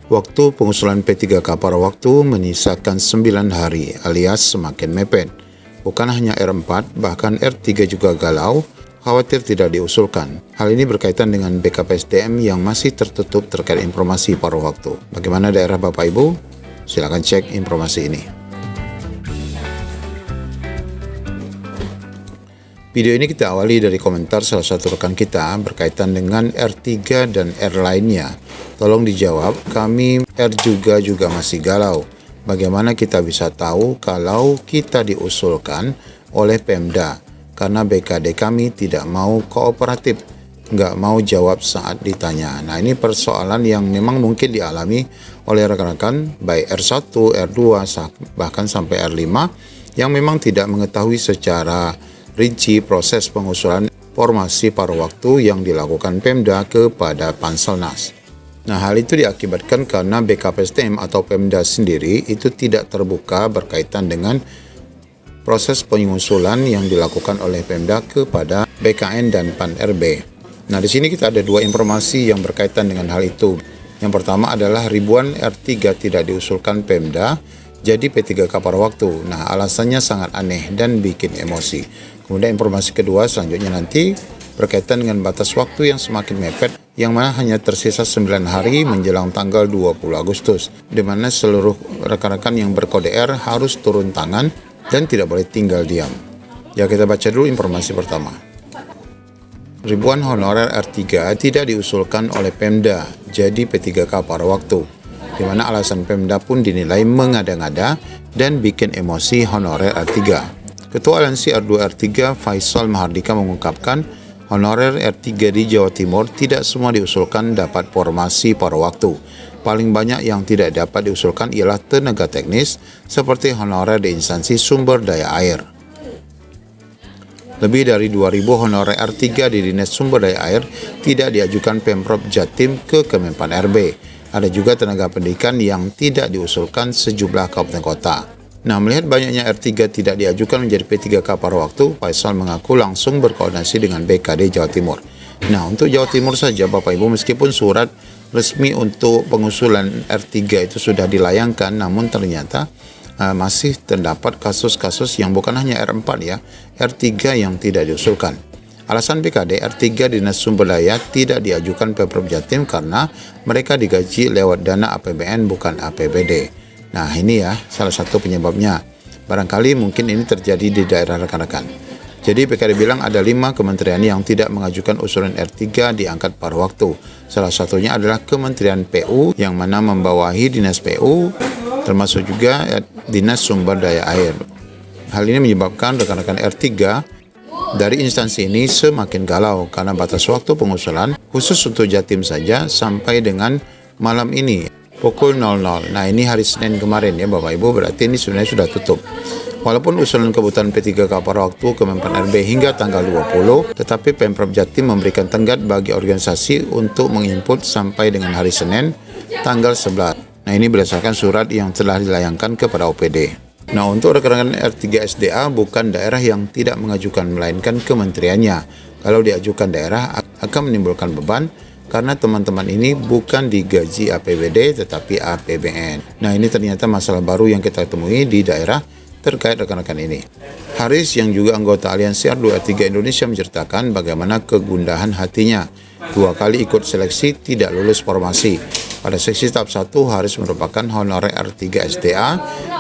Waktu pengusulan P3K paruh waktu menyisakan 9 hari alias semakin mepet. Bukan hanya R4, bahkan R3 juga galau, khawatir tidak diusulkan. Hal ini berkaitan dengan BKPSDM yang masih tertutup terkait informasi paruh waktu. Bagaimana daerah Bapak Ibu? Silakan cek informasi ini. Video ini kita awali dari komentar salah satu rekan kita berkaitan dengan R3 dan R lainnya. Tolong dijawab, kami R juga masih galau. Bagaimana kita bisa tahu kalau kita diusulkan oleh Pemda? Karena BKD kami tidak mau kooperatif, nggak mau jawab saat ditanya. Nah, ini persoalan yang memang mungkin dialami oleh rekan-rekan baik R1, R2, bahkan sampai R5 yang memang tidak mengetahui secara rinci proses pengusulan formasi paruh waktu yang dilakukan Pemda kepada Panselnas. Nah, hal itu diakibatkan karena BKPSDM atau Pemda sendiri itu tidak terbuka berkaitan dengan proses pengusulan yang dilakukan oleh Pemda kepada BKN dan Pan-RB. Nah, di sini kita ada dua informasi yang berkaitan dengan hal itu. Yang pertama adalah ribuan R3 tidak diusulkan Pemda jadi P3K paruh waktu. Nah, alasannya sangat aneh dan bikin emosi. Kemudian informasi kedua selanjutnya nanti berkaitan dengan batas waktu yang semakin mepet, yang mana hanya tersisa 9 hari menjelang tanggal 20 Agustus, di mana seluruh rekan-rekan yang berkode R harus turun tangan dan tidak boleh tinggal diam. Ya, kita baca dulu informasi pertama. Ribuan honorer R3 tidak diusulkan oleh Pemda jadi P3K paruh waktu, di mana alasan Pemda pun dinilai mengada-ngada dan bikin emosi honorer R3. Ketua Aliansi R2-R3 Faisal Mahardika mengungkapkan honorer R3 di Jawa Timur tidak semua diusulkan dapat formasi paruh waktu. Paling banyak yang tidak dapat diusulkan ialah tenaga teknis seperti honorer di instansi sumber daya air. Lebih dari 2.000 honorer R3 di Dinas Sumber Daya Air tidak diajukan Pemprov Jatim ke Kemenpan RB. Ada juga tenaga pendidikan yang tidak diusulkan sejumlah kabupaten kota. Nah, melihat banyaknya R3 tidak diajukan menjadi P3K paruh waktu, Faisal mengaku langsung berkoordinasi dengan BKD Jawa Timur. Nah, untuk Jawa Timur saja Bapak Ibu, meskipun surat resmi untuk pengusulan R3 itu sudah dilayangkan, namun ternyata masih terdapat kasus-kasus yang bukan hanya R4 ya, R3 yang tidak diusulkan. Alasan BKD, R3 Dinas Sumber Daya tidak diajukan Pemprov Jatim karena mereka digaji lewat dana APBN bukan APBD. Nah, ini ya salah satu penyebabnya. Barangkali mungkin ini terjadi di daerah rekan-rekan. Jadi BKD bilang ada 5 kementerian yang tidak mengajukan usulan R3 diangkat paruh waktu. Salah satunya adalah Kementerian PU yang mana membawahi Dinas PU, termasuk juga Dinas Sumber Daya Air. Hal ini menyebabkan rekan-rekan R3 dari instansi ini semakin galau karena batas waktu pengusulan khusus untuk Jatim saja sampai dengan malam ini pukul 00. Nah, ini hari Senin kemarin ya Bapak Ibu, berarti ini sebenarnya sudah tutup. Walaupun usulan kebutuhan P3K paruh waktu Kemenpan RB hingga tanggal 20, tetapi Pemprov Jatim memberikan tenggat bagi organisasi untuk menginput sampai dengan hari Senin tanggal 11. Nah, ini berdasarkan surat yang telah dilayangkan kepada OPD. Nah, untuk rekan-rekan R3 SDA bukan daerah yang tidak mengajukan, melainkan kementeriannya. Kalau diajukan daerah akan menimbulkan beban karena teman-teman ini bukan digaji APBD tetapi APBN. Nah, ini ternyata masalah baru yang kita temui di daerah terkait rekan-rekan ini. Haris yang juga anggota Aliansi R2-R3 Indonesia menceritakan bagaimana kegundahan hatinya. 2 kali ikut seleksi tidak lulus formasi. Pada seksi tahap 1, Haris merupakan honorer R3 SDA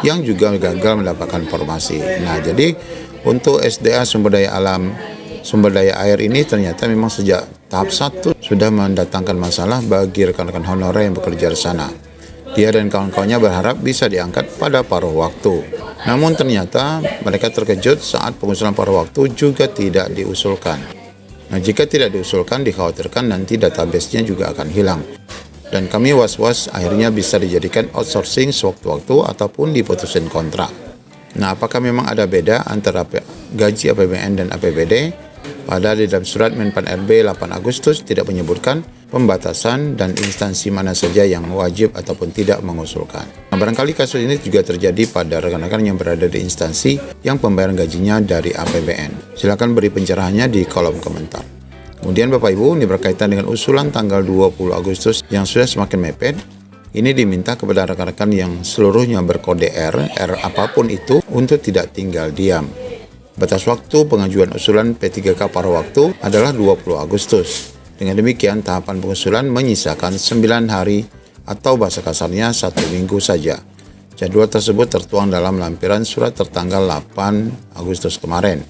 yang juga gagal mendapatkan formasi. Nah, jadi untuk SDA sumber daya alam, sumber daya air ini ternyata memang sejak tahap 1 sudah mendatangkan masalah bagi rekan-rekan honorer yang bekerja di sana. Dia dan kawan-kawannya berharap bisa diangkat pada paruh waktu. Namun ternyata mereka terkejut saat pengusulan paruh waktu juga tidak diusulkan. Nah, jika tidak diusulkan dikhawatirkan nanti database-nya juga akan hilang. Dan kami was-was akhirnya bisa dijadikan outsourcing sewaktu-waktu ataupun diputusin kontrak. Nah, apakah memang ada beda antara gaji APBN dan APBD? Padahal di dalam surat Menpan RB 8 Agustus tidak menyebutkan pembatasan dan instansi mana saja yang wajib ataupun tidak mengusulkan. Nah, barangkali kasus ini juga terjadi pada rekan-rekan yang berada di instansi yang pembayaran gajinya dari APBN. Silakan beri pencerahannya di kolom komentar. Kemudian Bapak Ibu, ini berkaitan dengan usulan tanggal 20 Agustus yang sudah semakin mepet. Ini diminta kepada rekan-rekan yang seluruhnya berkode R apapun itu untuk tidak tinggal diam. Batas waktu pengajuan usulan P3K paruh waktu adalah 20 Agustus. Dengan demikian, tahapan pengusulan menyisakan 9 hari atau bahasa kasarnya 1 minggu saja. Jadwal tersebut tertuang dalam lampiran surat tertanggal 8 Agustus kemarin.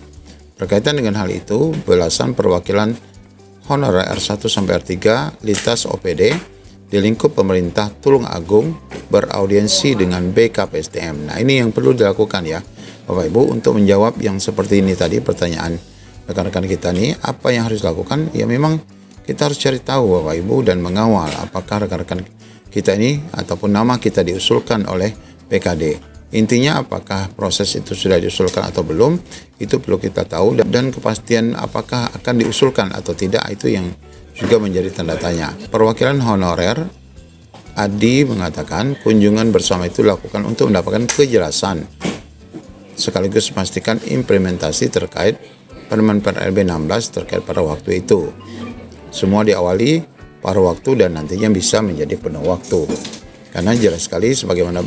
Berkaitan dengan hal itu, belasan perwakilan honorer R1 sampai R3 lintas OPD di lingkup pemerintah Tulung Agung beraudiensi dengan BKPSDM. Nah, ini yang perlu dilakukan ya, Bapak Ibu, untuk menjawab yang seperti ini tadi pertanyaan rekan-rekan kita nih, apa yang harus dilakukan? Ya memang kita harus cari tahu Bapak Ibu dan mengawal apakah rekan-rekan kita ini ataupun nama kita diusulkan oleh PKD. Intinya apakah proses itu sudah diusulkan atau belum, itu perlu kita tahu, dan kepastian apakah akan diusulkan atau tidak itu yang juga menjadi tanda tanya. Perwakilan honorer Adi mengatakan kunjungan bersama itu dilakukan untuk mendapatkan kejelasan sekaligus memastikan implementasi terkait Permen RB 16 terkait pada waktu itu. Semua diawali paruh waktu dan nantinya bisa menjadi penuh waktu. Karena jelas sekali sebagaimana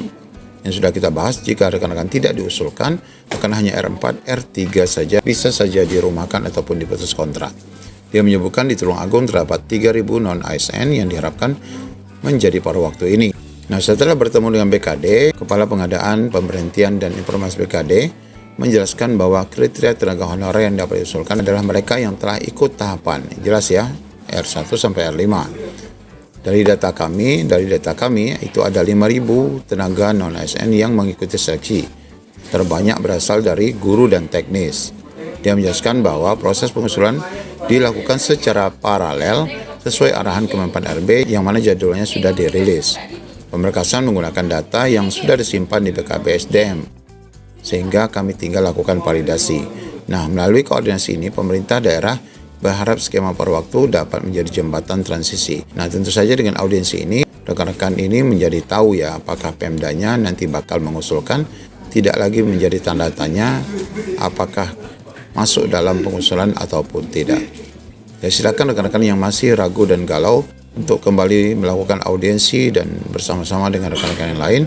yang sudah kita bahas, jika rekan-rekan tidak diusulkan, akan hanya R4, R3 saja bisa saja dirumahkan ataupun diputus kontrak. Dia menyebutkan di Tulung Agung terdapat 3.000 non-ASN yang diharapkan menjadi paruh waktu ini. Nah, setelah bertemu dengan BKD, Kepala Pengadaan, Pemberhentian, dan Informasi BKD menjelaskan bahwa kriteria tenaga honorer yang dapat diusulkan adalah mereka yang telah ikut tahapan. Jelas ya, R1 sampai R5. Dari data kami itu ada 5.000 tenaga non-ASN yang mengikuti seleksi. Terbanyak berasal dari guru dan teknis. Dia menjelaskan bahwa proses pengusulan dilakukan secara paralel sesuai arahan Kemenpan RB yang mana jadwalnya sudah dirilis. Pemberkasan menggunakan data yang sudah disimpan di BKPSDM, sehingga kami tinggal lakukan validasi. Nah, melalui koordinasi ini, pemerintah daerah berharap skema paruh waktu dapat menjadi jembatan transisi. Nah, tentu saja dengan audiensi ini, rekan-rekan ini menjadi tahu ya apakah Pemdanya nanti bakal mengusulkan, tidak lagi menjadi tanda tanya apakah masuk dalam pengusulan ataupun tidak. Ya, silakan rekan-rekan yang masih ragu dan galau untuk kembali melakukan audiensi dan bersama-sama dengan rekan-rekan yang lain.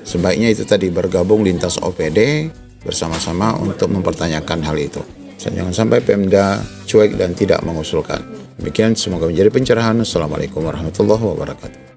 Sebaiknya itu tadi bergabung lintas OPD bersama-sama untuk mempertanyakan hal itu. Jangan sampai Pemda cuek dan tidak mengusulkan. Demikian, semoga menjadi pencerahan. Assalamualaikum warahmatullahi wabarakatuh.